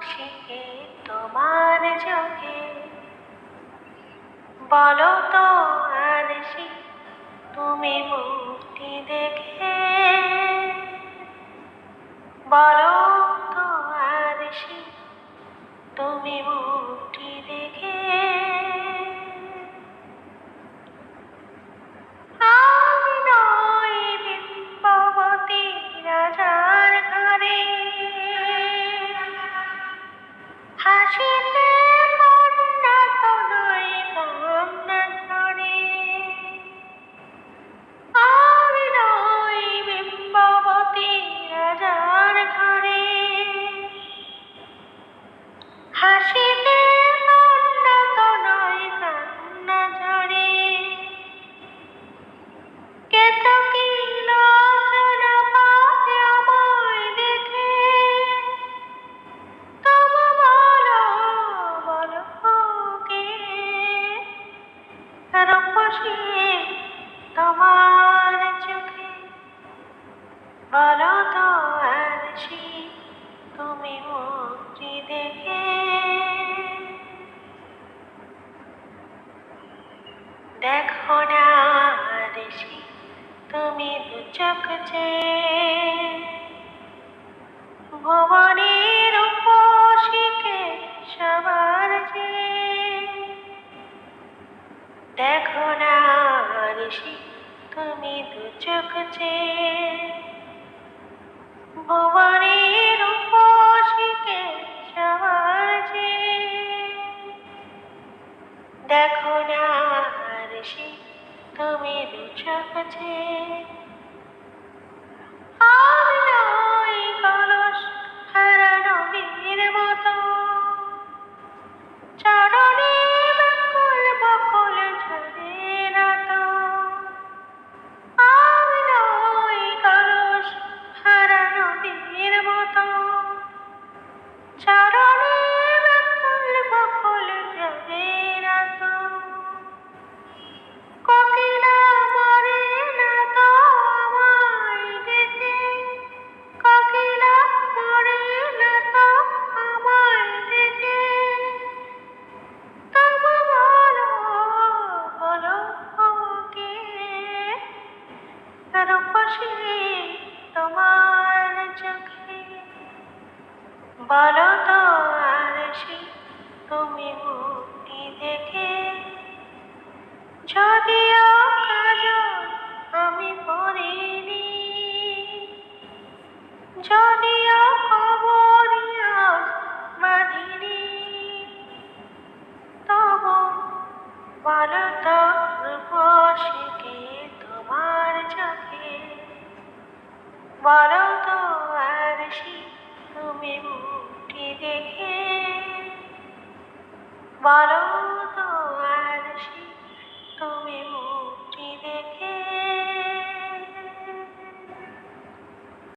শিখে তোমার চোখে বলো তো আরশি তুমি মুক্তি দেখে বলো তো আরশি তুমি মুক্তি দেখে আমি নই বিম্ববতী রাজার ঘরে হাসিতে উন্নত নয় কান্না ঝরে আমি নই বিম্ববতী রাজার ঘরে হাসিতে উন্নত নয় কান্না ঝরে কেতকী লোচন পায় আমায় দেখে তবু বলো বলো কে রূপসী তোমার চোখে বলো তো আরশি তুমি মুক্তি দেখে দেখো না আরশি তুমি দু চোখ চেয়ে ভুবনের রূপসীকে সবার চেয়ে দেখো না আরশি তুমি দু চোখ চেয়ে ভুবনের রূপসীকে সবার চেয়ে দেখো না আরশি তুমি দু চোখ চেয়ে আমি নই কলস হারানো বীর মতো চরণে বকুল বকুল ঝরে না তো আমি নই কলস হারানো বীর মতো চরণে বকুল বকুল ঝরে না তো কোকিলা মরে না তো আমায় ডেকে কোকিলা মরে না তো আমায় ডেকে তবু বলো বলো কে রূপসী তোমার চোখে বলো তো আরশি তুমি মুক্তি দেখে যদিও কাজল আমি পরিনি যদিও খবরিয়া বাঁধিনি তবু বলো তো রূপসীকে তোমার চোখে বলো তো আরশি তুমি মুক্তি দেখে বলো